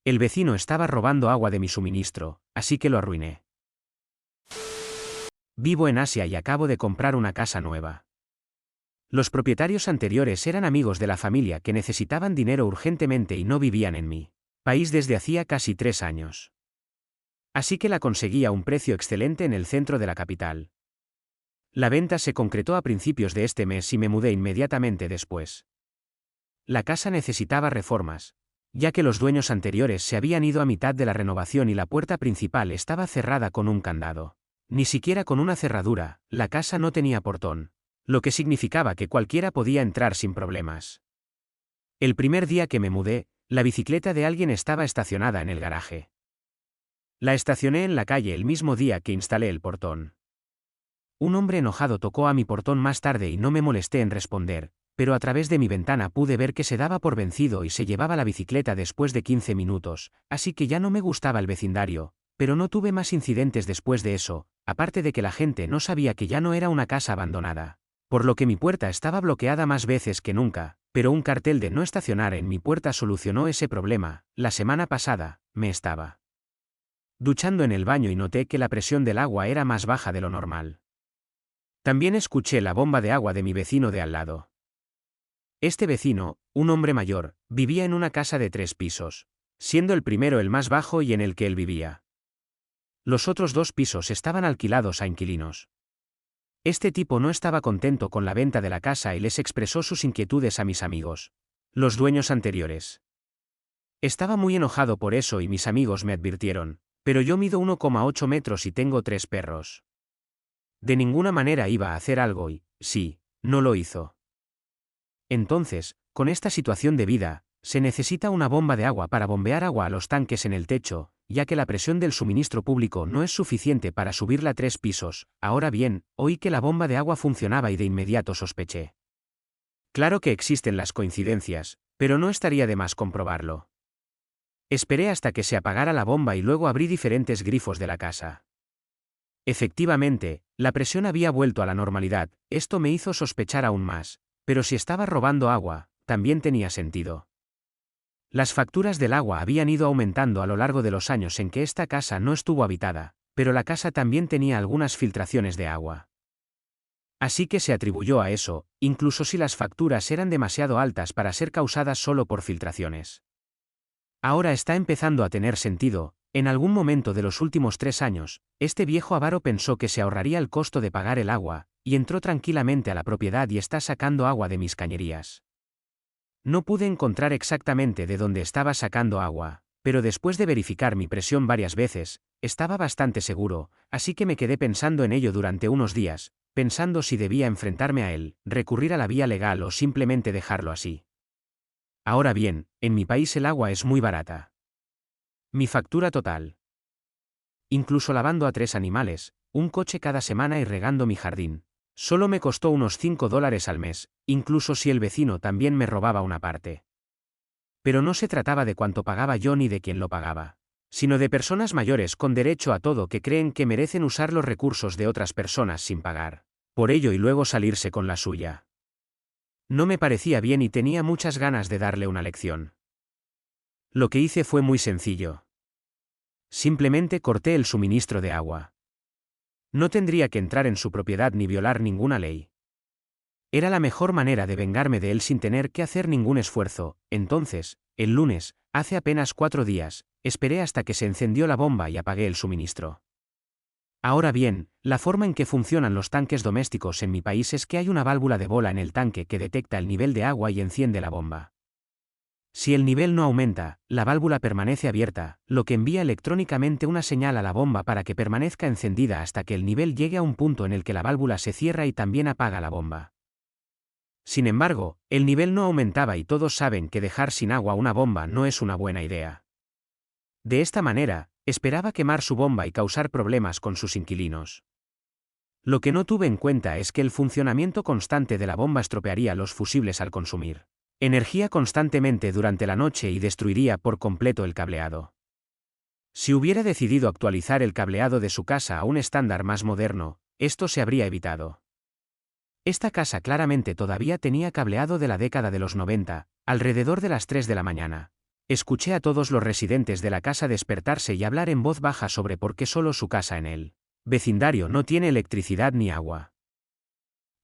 El vecino estaba robando agua de mi suministro, así que lo arruiné. Vivo en Asia y acabo de comprar una casa nueva. Los propietarios anteriores eran amigos de la familia que necesitaban dinero urgentemente y no vivían en mi país desde hacía casi 3 años. Así que la conseguí a un precio excelente en el centro de la capital. La venta se concretó a principios de este mes y me mudé inmediatamente después. La casa necesitaba reformas, ya que los dueños anteriores se habían ido a mitad de la renovación y la puerta principal estaba cerrada con un candado. Ni siquiera con una cerradura, la casa no tenía portón, lo que significaba que cualquiera podía entrar sin problemas. El primer día que me mudé, la bicicleta de alguien estaba estacionada en el garaje. La estacioné en la calle el mismo día que instalé el portón. Un hombre enojado tocó a mi portón más tarde y no me molesté en responder, pero a través de mi ventana pude ver que se daba por vencido y se llevaba la bicicleta después de 15 minutos, así que ya no me gustaba el vecindario, pero no tuve más incidentes después de eso, aparte de que la gente no sabía que ya no era una casa abandonada, por lo que mi puerta estaba bloqueada más veces que nunca, pero un cartel de no estacionar en mi puerta solucionó ese problema. La semana pasada, me estaba duchando en el baño y noté que la presión del agua era más baja de lo normal. También escuché la bomba de agua de mi vecino de al lado. Este vecino, un hombre mayor, vivía en una casa de 3 pisos, siendo el primero el más bajo y en el que él vivía. Los otros 2 pisos estaban alquilados a inquilinos. Este tipo no estaba contento con la venta de la casa y les expresó sus inquietudes a mis amigos, los dueños anteriores. Estaba muy enojado por eso y mis amigos me advirtieron, pero yo mido 1,8 metros y tengo 3 perros. De ninguna manera iba a hacer algo y, sí, no lo hizo. Entonces, con esta situación de vida, se necesita una bomba de agua para bombear agua a los tanques en el techo, ya que la presión del suministro público no es suficiente para subirla a 3 pisos. Ahora bien, oí que la bomba de agua funcionaba y de inmediato sospeché. Claro que existen las coincidencias, pero no estaría de más comprobarlo. Esperé hasta que se apagara la bomba y luego abrí diferentes grifos de la casa. Efectivamente, la presión había vuelto a la normalidad. Esto me hizo sospechar aún más, pero si estaba robando agua, también tenía sentido. Las facturas del agua habían ido aumentando a lo largo de los años en que esta casa no estuvo habitada, pero la casa también tenía algunas filtraciones de agua. Así que se atribuyó a eso, incluso si las facturas eran demasiado altas para ser causadas solo por filtraciones. Ahora está empezando a tener sentido. En algún momento de los últimos 3 años, este viejo avaro pensó que se ahorraría el costo de pagar el agua, y entró tranquilamente a la propiedad y está sacando agua de mis cañerías. No pude encontrar exactamente de dónde estaba sacando agua, pero después de verificar mi presión varias veces, estaba bastante seguro, así que me quedé pensando en ello durante unos días, pensando si debía enfrentarme a él, recurrir a la vía legal o simplemente dejarlo así. Ahora bien, en mi país el agua es muy barata. Mi factura total. Incluso lavando a 3 animales, un coche cada semana y regando mi jardín. Solo me costó unos $5 al mes, incluso si el vecino también me robaba una parte. Pero no se trataba de cuánto pagaba yo ni de quién lo pagaba, sino de personas mayores con derecho a todo que creen que merecen usar los recursos de otras personas sin pagar por ello y luego salirse con la suya. No me parecía bien y tenía muchas ganas de darle una lección. Lo que hice fue muy sencillo. Simplemente corté el suministro de agua. No tendría que entrar en su propiedad ni violar ninguna ley. Era la mejor manera de vengarme de él sin tener que hacer ningún esfuerzo. Entonces, el lunes, hace apenas 4 días, esperé hasta que se encendió la bomba y apagué el suministro. Ahora bien, la forma en que funcionan los tanques domésticos en mi país es que hay una válvula de bola en el tanque que detecta el nivel de agua y enciende la bomba. Si el nivel no aumenta, la válvula permanece abierta, lo que envía electrónicamente una señal a la bomba para que permanezca encendida hasta que el nivel llegue a un punto en el que la válvula se cierra y también apaga la bomba. Sin embargo, el nivel no aumentaba y todos saben que dejar sin agua una bomba no es una buena idea. De esta manera, esperaba quemar su bomba y causar problemas con sus inquilinos. Lo que no tuve en cuenta es que el funcionamiento constante de la bomba estropearía los fusibles al consumir energía constantemente durante la noche y destruiría por completo el cableado. Si hubiera decidido actualizar el cableado de su casa a un estándar más moderno, esto se habría evitado. Esta casa claramente todavía tenía cableado de la década de los 90, alrededor de las 3 de la mañana. Escuché a todos los residentes de la casa despertarse y hablar en voz baja sobre por qué solo su casa en el vecindario no tiene electricidad ni agua.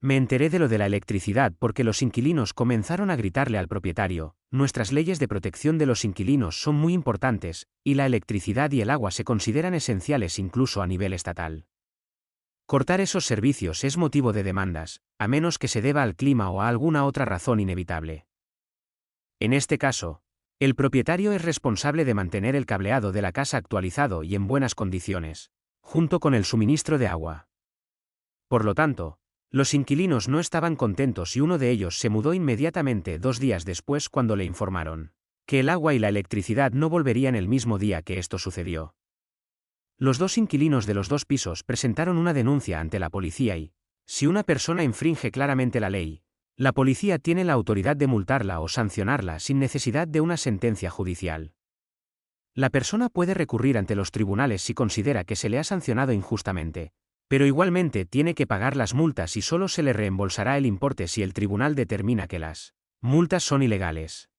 Me enteré de lo de la electricidad porque los inquilinos comenzaron a gritarle al propietario: nuestras leyes de protección de los inquilinos son muy importantes, y la electricidad y el agua se consideran esenciales incluso a nivel estatal. Cortar esos servicios es motivo de demandas, a menos que se deba al clima o a alguna otra razón inevitable. En este caso, el propietario es responsable de mantener el cableado de la casa actualizado y en buenas condiciones, junto con el suministro de agua. Por lo tanto, los inquilinos no estaban contentos y uno de ellos se mudó inmediatamente 2 días después cuando le informaron que el agua y la electricidad no volverían el mismo día que esto sucedió. Los 2 inquilinos de los 2 pisos presentaron una denuncia ante la policía y, si una persona infringe claramente la ley, la policía tiene la autoridad de multarla o sancionarla sin necesidad de una sentencia judicial. La persona puede recurrir ante los tribunales si considera que se le ha sancionado injustamente, pero igualmente tiene que pagar las multas y solo se le reembolsará el importe si el tribunal determina que las multas son ilegales.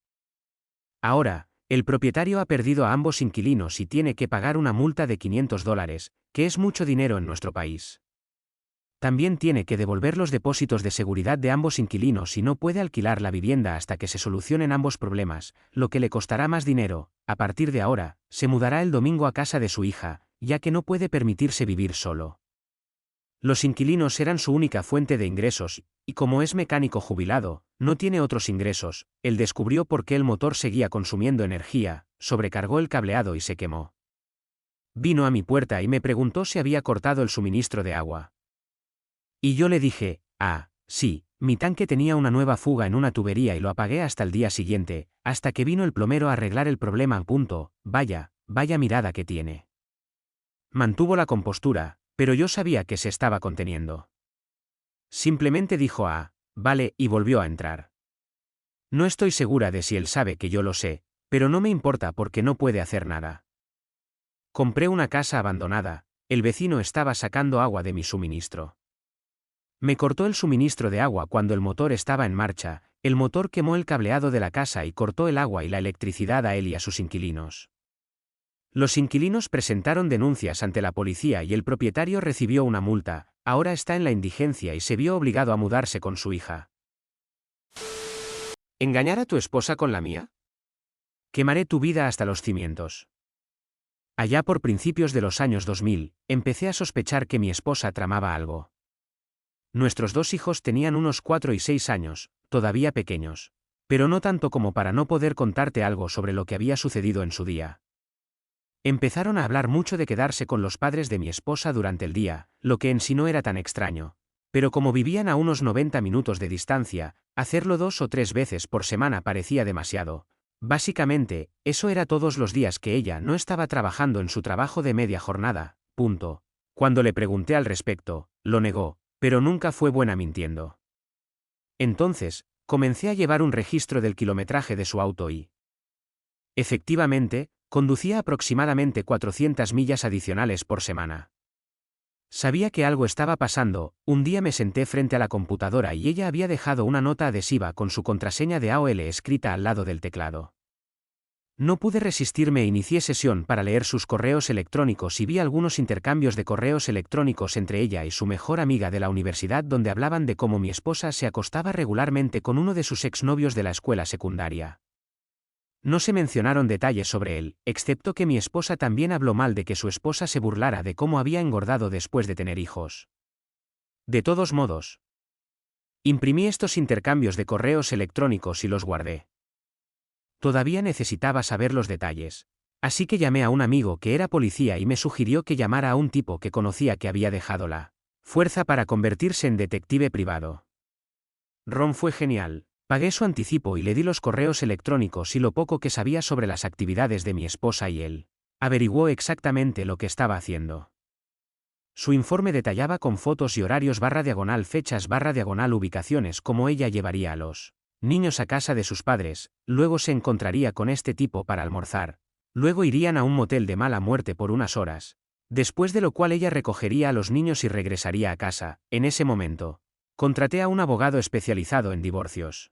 Ahora, el propietario ha perdido a ambos inquilinos y tiene que pagar una multa de $500, que es mucho dinero en nuestro país. También tiene que devolver los depósitos de seguridad de ambos inquilinos y no puede alquilar la vivienda hasta que se solucionen ambos problemas, lo que le costará más dinero. A partir de ahora, se mudará el domingo a casa de su hija, ya que no puede permitirse vivir solo. Los inquilinos eran su única fuente de ingresos, y como es mecánico jubilado, no tiene otros ingresos. Él descubrió por qué el motor seguía consumiendo energía, sobrecargó el cableado y se quemó. Vino a mi puerta y me preguntó si había cortado el suministro de agua. Y yo le dije: sí, mi tanque tenía una nueva fuga en una tubería y lo apagué hasta el día siguiente, hasta que vino el plomero a arreglar el problema. Vaya mirada que tiene. Mantuvo la compostura, pero yo sabía que se estaba conteniendo. Simplemente dijo: vale, y volvió a entrar. No estoy segura de si él sabe que yo lo sé, pero no me importa porque no puede hacer nada. Compré una casa abandonada, el vecino estaba sacando agua de mi suministro. Me cortó el suministro de agua cuando el motor estaba en marcha, el motor quemó el cableado de la casa y cortó el agua y la electricidad a él y a sus inquilinos. Los inquilinos presentaron denuncias ante la policía y el propietario recibió una multa. Ahora está en la indigencia y se vio obligado a mudarse con su hija. ¿Engañar a tu esposa con la mía? Quemaré tu vida hasta los cimientos. Allá por principios de los años 2000, empecé a sospechar que mi esposa tramaba algo. Nuestros 2 hijos tenían unos 4 y 6 años, todavía pequeños, pero no tanto como para no poder contarte algo sobre lo que había sucedido en su día. Empezaron a hablar mucho de quedarse con los padres de mi esposa durante el día, lo que en sí no era tan extraño, pero como vivían a unos 90 minutos de distancia, hacerlo 2 o 3 veces por semana parecía demasiado. Básicamente, eso era todos los días que ella no estaba trabajando en su trabajo de media jornada. Cuando le pregunté al respecto, lo negó, pero nunca fue buena mintiendo. Entonces, comencé a llevar un registro del kilometraje de su auto y, efectivamente, conducía aproximadamente 400 millas adicionales por semana. Sabía que algo estaba pasando. Un día me senté frente a la computadora y ella había dejado una nota adhesiva con su contraseña de AOL escrita al lado del teclado. No pude resistirme e inicié sesión para leer sus correos electrónicos y vi algunos intercambios de correos electrónicos entre ella y su mejor amiga de la universidad donde hablaban de cómo mi esposa se acostaba regularmente con uno de sus exnovios de la escuela secundaria. No se mencionaron detalles sobre él, excepto que mi esposa también habló mal de que su esposa se burlara de cómo había engordado después de tener hijos. De todos modos, imprimí estos intercambios de correos electrónicos y los guardé. Todavía necesitaba saber los detalles, así que llamé a un amigo que era policía y me sugirió que llamara a un tipo que conocía que había dejado la fuerza para convertirse en detective privado. Ron fue genial. Pagué su anticipo y le di los correos electrónicos y lo poco que sabía sobre las actividades de mi esposa y él. Averiguó exactamente lo que estaba haciendo. Su informe detallaba con fotos y horarios // fechas / ubicaciones cómo ella llevaría a los niños a casa de sus padres, luego se encontraría con este tipo para almorzar, luego irían a un motel de mala muerte por unas horas, después de lo cual ella recogería a los niños y regresaría a casa. En ese momento, contraté a un abogado especializado en divorcios.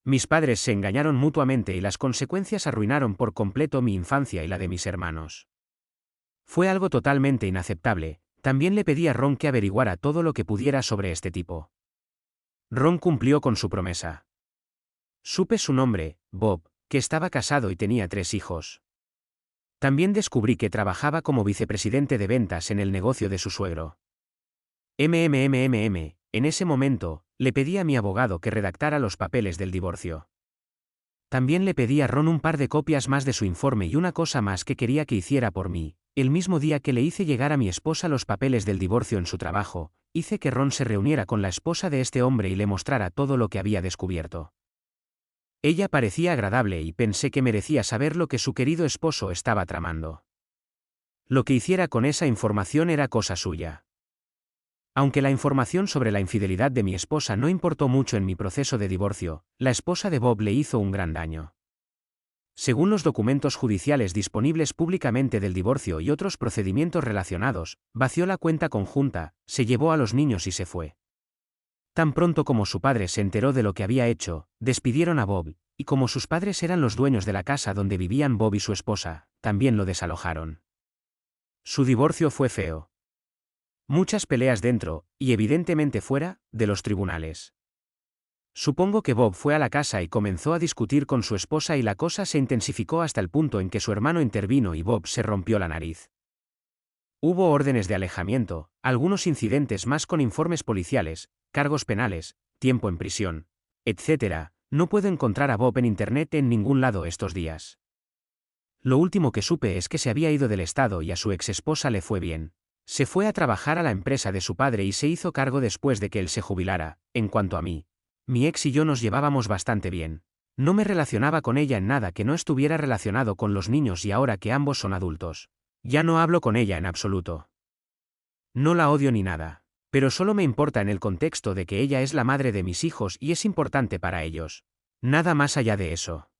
Mis padres se engañaron mutuamente y las consecuencias arruinaron por completo mi infancia y la de mis hermanos. Fue algo totalmente inaceptable. También le pedí a Ron que averiguara todo lo que pudiera sobre este tipo. Ron cumplió con su promesa. Supe su nombre, Bob, que estaba casado y tenía 3 hijos. También descubrí que trabajaba como vicepresidente de ventas en el negocio de su suegro. En ese momento, le pedí a mi abogado que redactara los papeles del divorcio. También le pedí a Ron un par de copias más de su informe y una cosa más que quería que hiciera por mí. El mismo día que le hice llegar a mi esposa los papeles del divorcio en su trabajo, hice que Ron se reuniera con la esposa de este hombre y le mostrara todo lo que había descubierto. Ella parecía agradable y pensé que merecía saber lo que su querido esposo estaba tramando. Lo que hiciera con esa información era cosa suya. Aunque la información sobre la infidelidad de mi esposa no importó mucho en mi proceso de divorcio, la esposa de Bob le hizo un gran daño. Según los documentos judiciales disponibles públicamente del divorcio y otros procedimientos relacionados, vació la cuenta conjunta, se llevó a los niños y se fue. Tan pronto como su padre se enteró de lo que había hecho, despidieron a Bob, y como sus padres eran los dueños de la casa donde vivían Bob y su esposa, también lo desalojaron. Su divorcio fue feo. Muchas peleas dentro, y evidentemente fuera, de los tribunales. Supongo que Bob fue a la casa y comenzó a discutir con su esposa y la cosa se intensificó hasta el punto en que su hermano intervino y Bob se rompió la nariz. Hubo órdenes de alejamiento, algunos incidentes más con informes policiales, cargos penales, tiempo en prisión, etc. No puedo encontrar a Bob en internet en ningún lado estos días. Lo último que supe es que se había ido del estado y a su exesposa le fue bien. Se fue a trabajar a la empresa de su padre y se hizo cargo después de que él se jubilara. En cuanto a mí, mi ex y yo nos llevábamos bastante bien. No me relacionaba con ella en nada que no estuviera relacionado con los niños y ahora que ambos son adultos, ya no hablo con ella en absoluto. No la odio ni nada, pero solo me importa en el contexto de que ella es la madre de mis hijos y es importante para ellos. Nada más allá de eso.